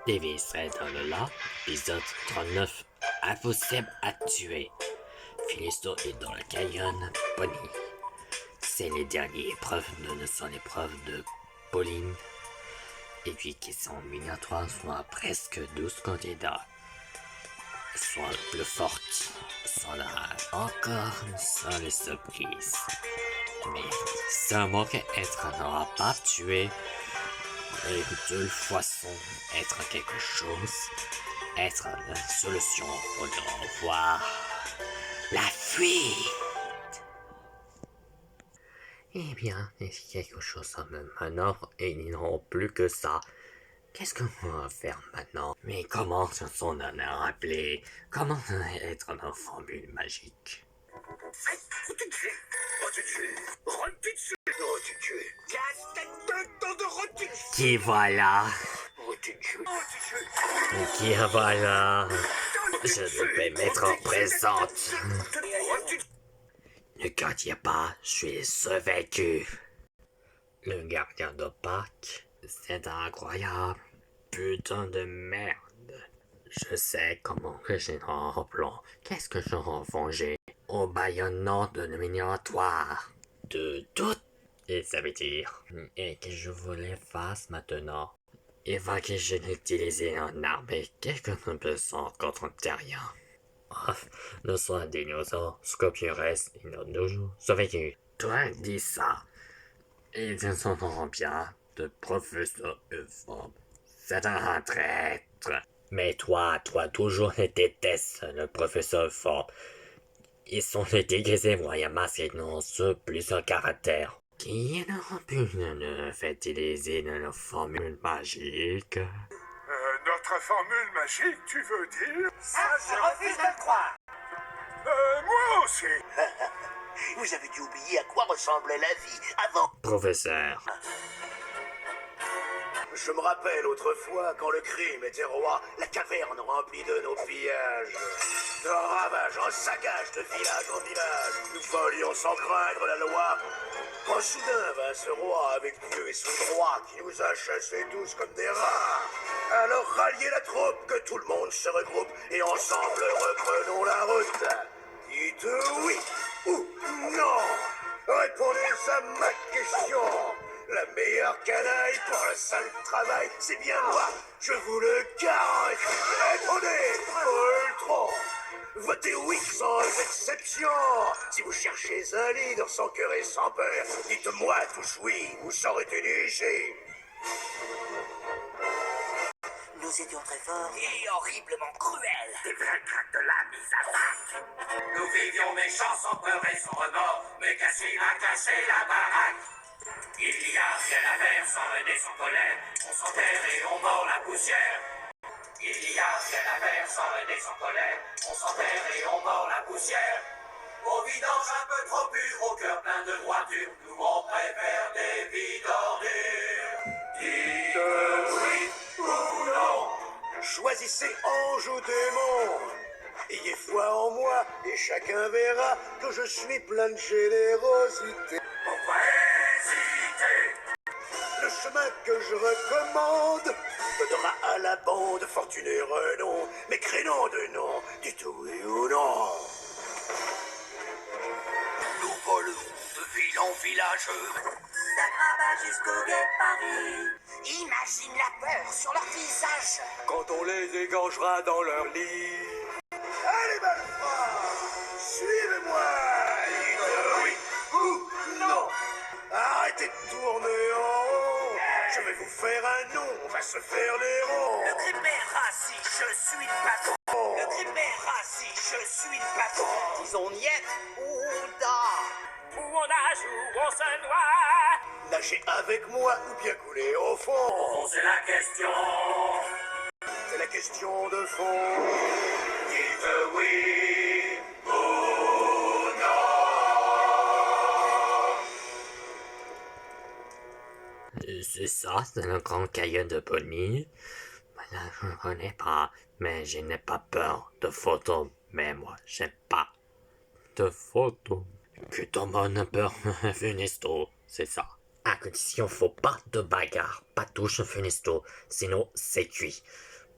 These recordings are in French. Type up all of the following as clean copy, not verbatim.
Davy serait dans le lac, épisode 39, impossible à tuer. Philisto est dans le canyon, Bonnie. C'est les dernières épreuves, ne sont l'épreuve de Pauline. Et puis qui sont minatoires, soit presque 12 candidats. Soit le plus fortes, sont là encore sans les surprises. Mais seulement qu'être n'aura pas tué de la façon être quelque chose, être la solution pour le revoir. La fuite. Eh bien, est-ce quelque chose à me maintenant et ils n'ont plus que ça. Qu'est-ce qu'on va faire maintenant? Mais comment se sont rappelés? Comment être dans formule magique? Qui voilà? Qui voilà? Je vais mettre en présente. Ne gardez pas, je suis survécu. Le gardien de Pâques, c'est incroyable. Putain de merde. Je sais comment que j'ai un plan. Qu'est-ce que je vais venger? Au baillonnement de l'éliminatoire. De tout. Et ça veut dire. Et que je voulais faire maintenant. Il va que je n'utilise un arme et quelqu'un ne peut s'en contre un terrien. Nous sommes des dinosaures, Scorpiorès, ils ont toujours survécu. Toi, dis ça. Ils sont bien de professeur Euphorbe. C'est un traître. Mais toi toujours les détestes, le professeur Euphorbe. Ils sont les déguisés moyens masqués non sur plusieurs caractères. Qui n'aura pu ne fait utiliser nos formules magiques? Notre formule magique, tu veux dire? Ça, je refuse de le croire. Moi aussi. Vous avez dû oublier à quoi ressemblait la vie avant. Professeur. Je me rappelle autrefois, quand le crime était roi, la caverne remplie de nos pillages. De ravages en saccage de village en village. Nous volions sans craindre la loi. Quand soudain vint ce roi avec Dieu et son droit qui nous a chassés tous comme des rats. Alors ralliez la troupe, que tout le monde se regroupe et ensemble reprenons la route. Dites oui ou non. Répondez à ma question. La meilleure canaille pour le sale travail, c'est bien moi. Je vous le garantis. Répondez, Poltron. Votez oui sans exception. Si vous cherchez un leader sans cœur et sans peur, dites-moi tous oui, vous saurez dirigé. Nous étions très forts et horriblement cruels. Des vrais craques de la mise à sac. Nous vivions méchants sans peur et sans remords, mais Cassine a cassé la baraque. Il y a rien à faire sans haine et sans colère, on s'enterre et on mord la poussière. Il y a rien à faire sans haine et sans colère, on s'enterre et on mord la poussière. Au vidange un peu trop pur, au cœur plein de droiture, nous on préfère des vies d'ordures. Dites oui ou non. Choisissez ange ou démon. Ayez foi en moi et chacun verra que je suis plein de générosité. Pourquoi hésiter? Le chemin que je recommande donnera à la bande fortune et renom. Mais crénom de nom, dites oui ou non. Nous volerons de ville en village. D'Agrava jusqu'au guet Paris. Imagine la peur sur leur visage. Quand on les égorgera dans leur lit. Allez, malfrats, suivez-moi. Dites oui ou non. Arrêtez de tourner en rond. Je vais vous faire un nom, on va se faire des ronds. Le grippeur rassis, je suis le patron. Le grippeur rassis, je suis le patron. Disons niet ou da. Où on nage, où on se noie. Nagez avec moi ou bien couler au fond. C'est la question. C'est la question de fond. Dites oui ou non. C'est ça, c'est le grand caillou de Bonnie. Je ne connais pas, mais je n'ai pas peur de photos. Mais moi, j'aime pas de photos. Que ton bonne peur, Funisto, c'est ça. À condition, faut pas de bagarre, pas touche Funisto, sinon c'est cuit.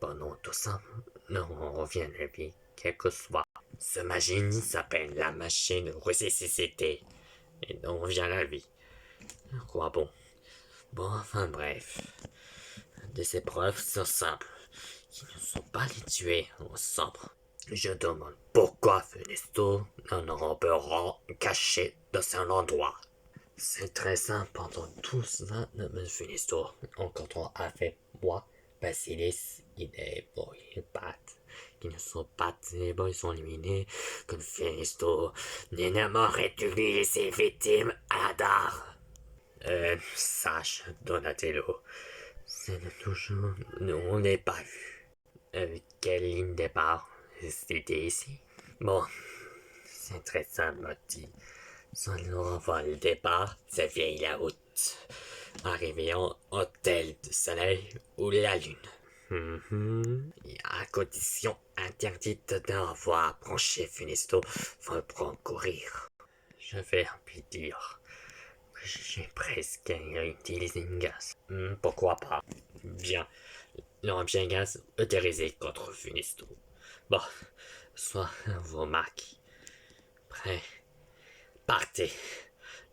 Pendant tout ça, on revient à la vie, quel que soit. Ce machine s'appelle la machine ressuscité. Et on revient à la vie. Quoi bon? Bon, enfin bref. Des épreuves sont simples, qui ne sont pas les tuer ensemble. Je demande pourquoi Fenisto en rang caché dans un endroit. C'est très simple, pendant tout ça, Fenisto, en comptant avec moi, Basilis, il est bon, ils battent. Qui ne sont pas bon, ils sont éliminés. Comme Fenisto n'est mort réduit ses victimes à la dare. Sache, Donatello, c'est de toujours, on n'est pas vu. Quelle ligne de départ? C'était ici. Bon, c'est très simple, Marty. Sans nous revoir le départ, c'est vieille la route. Arrivé en hôtel de soleil ou la lune. Et à condition interdite de revoir branché Funisto, faut prendre courir. Je vais un peu dire. J'ai presque utilisé une gaz. Pourquoi pas? Bien. L'engin gaz autorisé contre Funisto. Bon, soit vos marques. Prêt. Partez.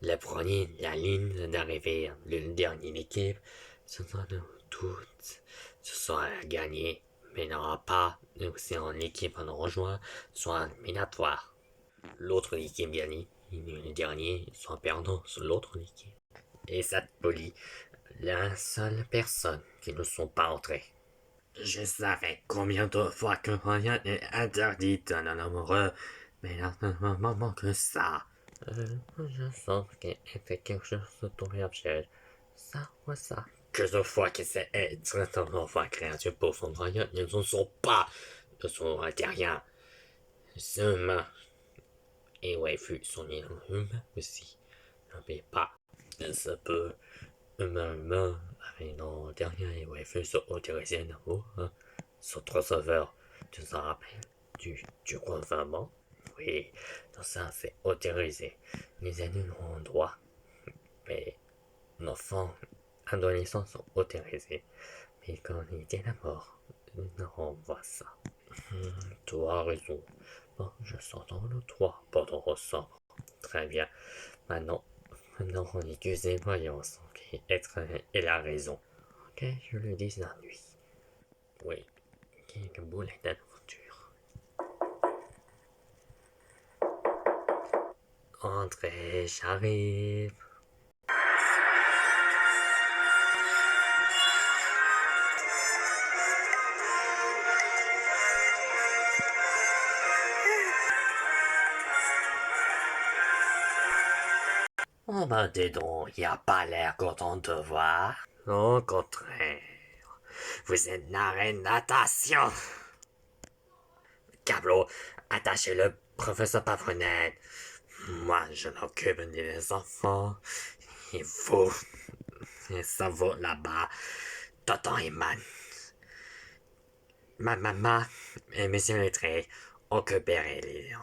Le premier, la ligne d'arrivée, le dernier équipe, ce sera toutes. Ce sera gagné, mais il n'y aura pas, si en équipe en rejoint, soit éliminatoire. L'autre équipe gagne, le dernier soit perdant sur l'autre équipe. Et ça polie la seule personne qui ne sont pas entrés. Je savais combien de fois que rien n'est interdit à un amoureux, mais là, un moment que ça. Je sens qu'il fait quelque chose de ton piège. Ça ou ça. Que de fois que c'est être un enfant créature pour son rien, ils ne sont pas de son intérieur. C'est humain. Et waifu sont humains aussi. N'oubliez pas. Ça peut humain avec nos derniers waifus sont autorisés à nouveau. Sur 3 serveurs. Tu t'en rappelles du gouvernement? Oui, dans ça c'est autorisé. Les adultes ont droit. Mais les enfants, adolescents sont autorisés. Mais quand il était la mort, on voit ça. Tu as raison. Bon, je sens dans le toit pendant ressort. Très bien. Maintenant on utilise les voyances. Ok, elle a raison. Ok, je le dis la nuit. Oui, quelques boulettes d'aventure. Entrez, j'arrive. Oh ben dis donc, il a pas l'air content de voir. Au contraire, vous êtes narré natation. Cablo, attachez le professeur Pavronette. Moi, je m'occupe des enfants. Et vous, ça vaut là-bas. Tonton et Man. Ma maman et monsieur le trait occuperaient les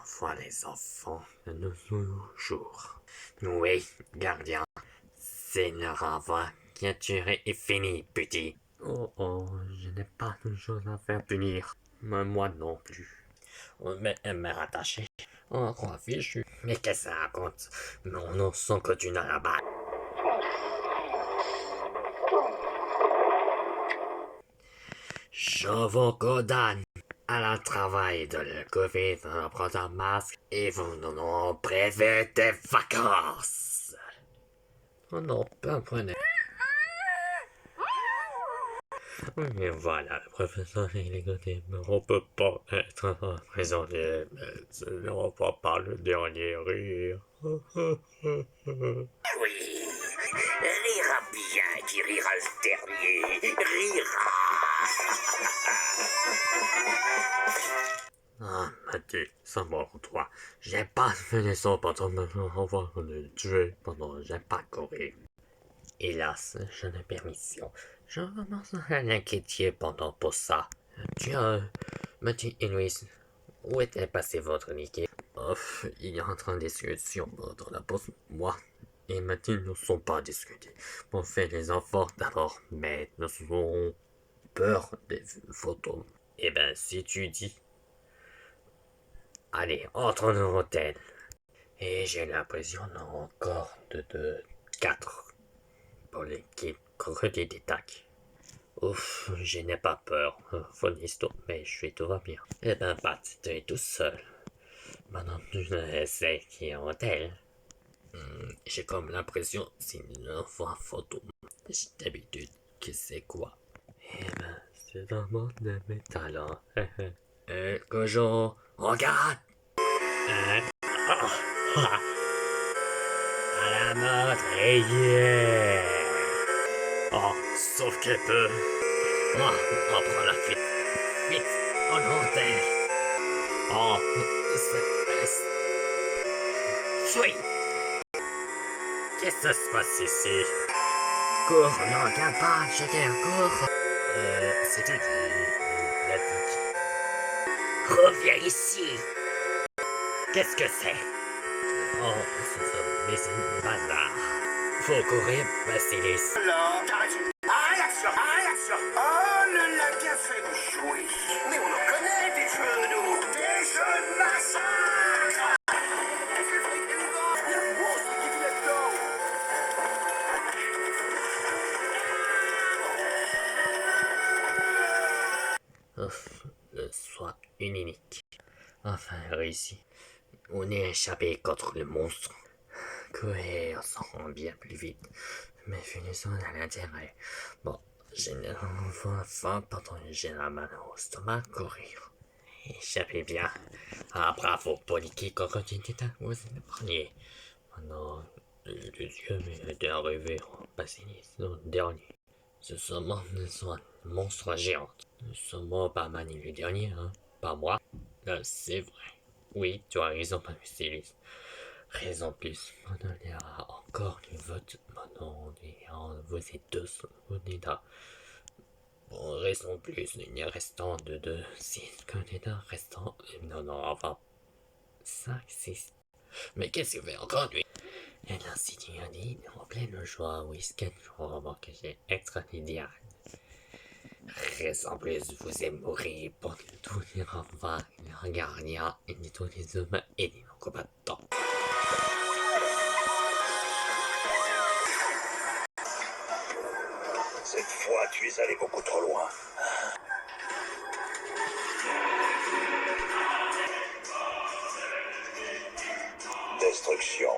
enfants de nos jours. Oui, gardien, c'est le renvoi qui a tué et fini, petit. Oh, je n'ai pas de choses à faire punir. Mais moi non plus. Mais elle m'a rattaché. Oh, quoi fichu. Mais qu'est-ce que ça raconte? Mon nom sont que tu n'as là-bas. Je vous condamne à la travail de le Covid en prenant un masque et vous nous prévez des vacances. Oh non, pas prenez. Et voilà, le professeur il est côté, mais on peut pas être prisonnier, mais on va pas le dernier rire. Oui, rira bien qui rira le dernier, rira. Ah, Mathieu, ça va pour toi. J'ai pas fait ça pendant on va le tuer pendant j'ai pas courir. Hélas, je n'ai permission. Je commence à l'inquiéter pendant pour ça. Tiens, Mathieu et Louise, où était passé votre équipe? Il est en train de discuter dans la pause. Moi et Mathieu ne sont pas discutés. On fait les enfants d'abord, mais nous serons peur des photos. Eh ben, si tu dis... Allez, entre dans l'hôtel. Et j'ai l'impression encore de 4 pour l'équipe recruter des tacs. Ouf, je n'ai pas peur. Fonisto, mais je suis tout va bien. Eh ben, Pat, tu es tout seul. Maintenant, tu sais qui est en hôtel. J'ai comme l'impression, c'est une fois photo. J'ai d'habitude que c'est quoi? Eh ben, c'est dans le monde de mes talents. Cochon, regarde! Hein? À la mode, et yeah! Oh, sauf qu'elle peut. Oh, on prend la fuite. Vite, en hôtel. Oh, fuis! Qu'est-ce qui se passe ici? Cours, non, regarde pas, je cours. C'est tout la tique. Reviens ici. Qu'est-ce que c'est? Oh, c'est ça, mais c'est une bazar. Faut courir, Basilis. Alors, t'as raison. Réaction. Oh, le lac a fait du jouer. Mais on en connaît des jeux, nous. Des jeux de massacre. C'est vrai que il y a un monstre qui vit là-dedans. Ouf, le soir unique. Enfin réussi. On est échappé contre le monstre. Courir s'en rend bien plus vite. Mais finissons à l'intérêt. Bon, j'ai une faim pendant que j'ai la main au stomac courir. Échappez bien. Ah bravo pour l'équipe continue vous êtes le premier. Maintenant, le dieu m'est arrivé en Basilis, le dernier. Ce summon soit un monstre géant. Le summon pas Mani le dernier, hein. Pas moi. Là, c'est vrai. Oui, tu as raison, Basilis. Raison plus. Maintenant, il y a encore du vote. Maintenant, vous êtes tous. Vous êtes là. Bon, raison plus. Il y a restant de 6 candidats restants. Non, enfin. 5, 6. Mais qu'est-ce que fait encore lui? Et là, si tu as dit, en pleine joie, whisky, je remarque que j'ai extra idéal. Raison plus, vous êtes mourir pour tous les renforts, les gardiens, et tous les humains et les combattants. Cette fois, tu es allé beaucoup trop loin. Destruction.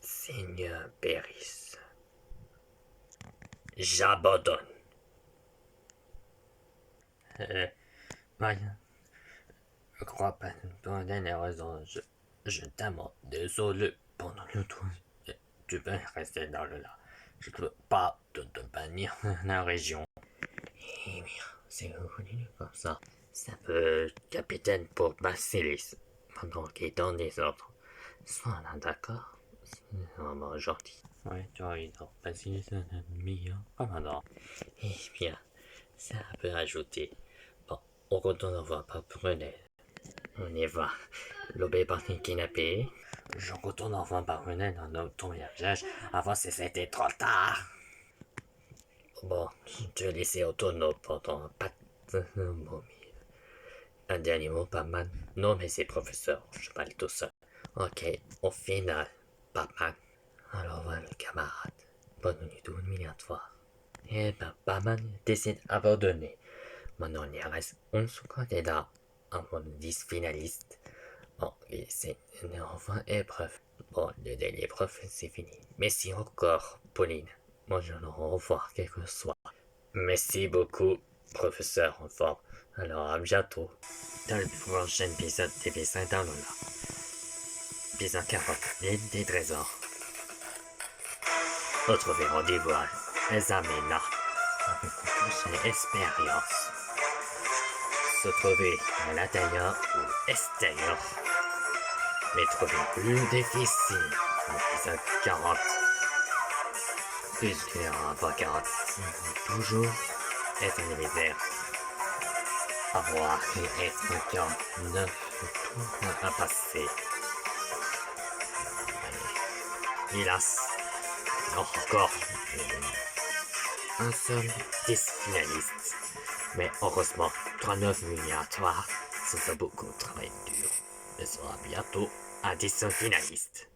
Seigneur Périsse, j'abandonne. Rien. Je crois pas pour des raisons. Je t'aime. Désolé pendant le tour. Tu peux rester dans le là. Je ne veux pas te bannir de la région. Eh bien, c'est revenu comme ça. Ça peut capitaine pour Basilis pendant qu'il est dans des ordres. Sois là, d'accord? C'est vraiment gentil. Ouais, tu as raison. Basilis est un ennemi, hein? Commandant. Eh bien, ça peut ajouter. Bon, on retourne voir Brunel. On y va. L'obé parti kidnappé. Je retourne enfin par Brunel dans notre voyage. Avant, c'était trop tard. Bon, je vais laisser autonome pendant pas de momie. Un dernier mot, pas mal. Non, mais c'est professeur. Je parle tout seul. Ok, au final, pas mal. Alors voilà, camarade. Bonne nuit, tout milliard-fois. Eh ben, Batman décide d'abandonner. Maintenant, il reste 11 candidats. Un moins de 10 finalistes. Bon, et c'est une enfin épreuve. Bon, le dernier épreuve, c'est fini. Merci encore, Pauline. Moi, je nous revoir quelque soit. Merci beaucoup, professeur en forme. Alors, à bientôt. Dans le prochain épisode des Vessins dans le là. Épisode 40, l'île des trésors. Retrouvez rendez-vous à Examina avec une prochaine expérience. Se trouver à l'intérieur ou extérieur. Mais trouver plus difficile. Épisode 40. Plus clair à 40. Toujours est une misère. Avoir qui est un cœur neuf, tout à passer. Hélas, encore un seul 10 finalistes. Mais heureusement, 39 éliminatoires, c'est beaucoup de travail dur. Il sera bientôt à 10 finalistes.